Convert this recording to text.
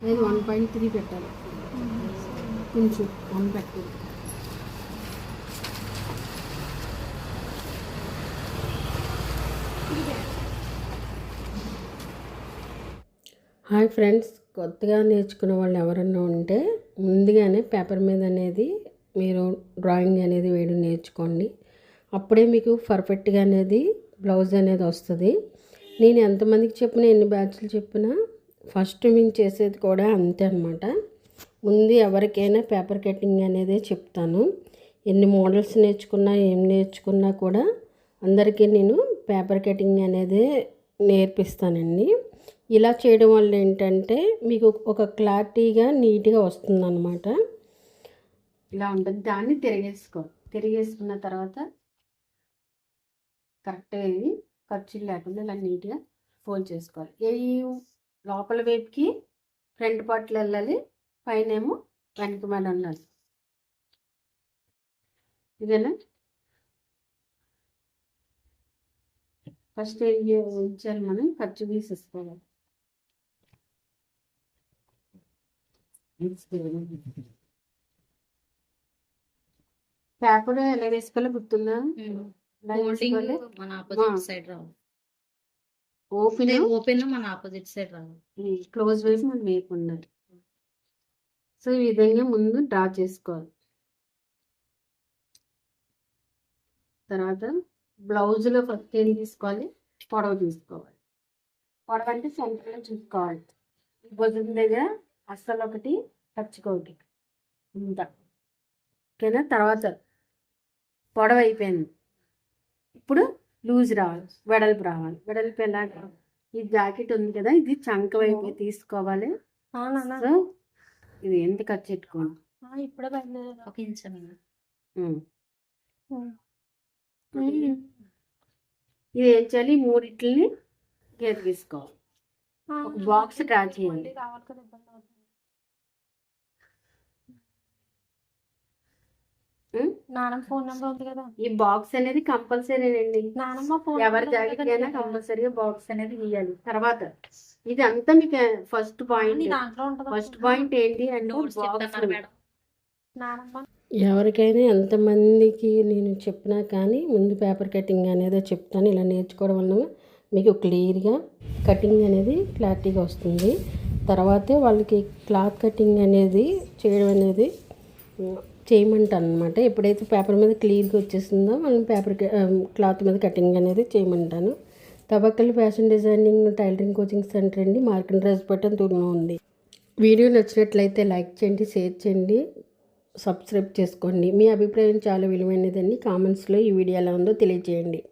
నేను 1.3 పెట్టాలి, కొంచెం 1 పెట్టాలి. హాయ్ ఫ్రెండ్స్, కొత్తగా నేర్చుకునే వాళ్ళు ఎవరన్నా ఉంటే ముందుగానే పేపర్ మీద అనేది మీరు డ్రాయింగ్ అనేది వేయడం నేర్చుకోండి. అప్పుడే మీకు పర్ఫెక్ట్గా అనేది బ్లౌజ్ అనేది వస్తుంది. నేను ఎంతమందికి చెప్పినా, ఎన్ని బ్యాచ్లు చెప్పినా ఫస్ట్ మేము చేసేది కూడా అంతే అనమాట. ముందు ఎవరికైనా పేపర్ కటింగ్ అనేది చెప్తాను. ఎన్ని మోడల్స్ నేర్చుకున్నా, ఏం నేర్చుకున్నా కూడా అందరికీ నేను పేపర్ కటింగ్ అనేది నేర్పిస్తానండి. ఇలా చేయడం వల్ల ఏంటంటే మీకు ఒక క్లారిటీగా నీట్గా వస్తుందన్నమాట. ఇలా ఉంటుంది. దాన్ని తిరిగేసుకున్న తర్వాత కరెక్ట్గా ఇది ఖర్చులు లేకుండా ఇలా నీట్గా ఫోల్డ్ చేసుకోవాలి. ఈ లోపల వైపుకి ఫ్రంట్ పార్ట్లు వెళ్ళాలి, పైన ఏమో వెనక మీద ఉండాలి. ఇదేనా ఫస్ట్ ఏం ఉంచాలి, మనం ఖర్చు తీసేసుకోవాలి. పేపర్ ఎలా వేసుకోవాలో గుర్తుందా? ఓపెన్ మన ఆపోజిట్ సైడ్ రావాలి, క్లోజ్ వైపు మనం వేయకుండా. సో ఈ విధంగా ముందు డ్రా చేసుకోవాలి. తర్వాత బ్లౌజ్లో ఫస్ట్ ఏం తీసుకోవాలి, పొడవు తీసుకోవాలి. పొడవు అంటే సెంటర్లో చూసుకోవాలి. ఈ భుజం దగ్గర అస్సలు ఒకటి ఖర్చుకోటి ఇంత, ఓకేనా? తర్వాత పొడవు అయిపోయింది. ఇప్పుడు లూజ్ రావాలి, వెడల్పు రావాలి. వెడల్పు ఎలా? ఈ జాకెట్ ఉంది కదా, ఇది చంక వైపు తీసుకోవాలి. సో ఇది ఎంత ఖర్చు పెట్టుకోండి. ఇప్పుడే ఒక ఇంచు ఇది ఏం చేయాలి, మూడిట్లని గీత తీసుకోవాలి. ఒక బాక్స్ డ్రా చేయండి. నానమ్మ ఫోన్ నెంబర్ ఉంది కదా, ఈ బాక్స్ అనేది కంపల్సరీ అండి. నానమ్మ ఫోన్ ఎవరి జాకెట్ అయినా కంపల్సరీగా బాక్స్ అనేది గీయాలి. తర్వాత ఇది అంతా మీకు ఫస్ట్ పాయింట్ ఏంటి అంటే ఎవరికైనా ఎంతమందికి నేను చెప్పినా కానీ ముందు పేపర్ కటింగ్ అనేది చెప్తాను. ఇలా నేర్చుకోవడం వల్ల మీకు క్లియర్గా కటింగ్ అనేది క్లారిటీగా వస్తుంది. తర్వాతే వాళ్ళకి క్లాత్ కటింగ్ అనేది చేయడం అనేది చేయమంటాను అనమాట. ఎప్పుడైతే పేపర్ మీద క్లియర్గా వచ్చేసిందో వాళ్ళని క్లాత్ మీద కటింగ్ అనేది చేయమంటాను. తబక్కలి fashion designing tailoring coaching centre అండి, మార్కెట్ రాజపేట తూర్లో ఉంది. వీడియో నచ్చినట్లయితే లైక్ చేయండి, షేర్ చేయండి, సబ్స్క్రైబ్ చేసుకోండి. మీ అభిప్రాయం చాలా విలువైనదండి. కామెంట్స్లో ఈ వీడియో ఎలా ఉందో తెలియజేయండి.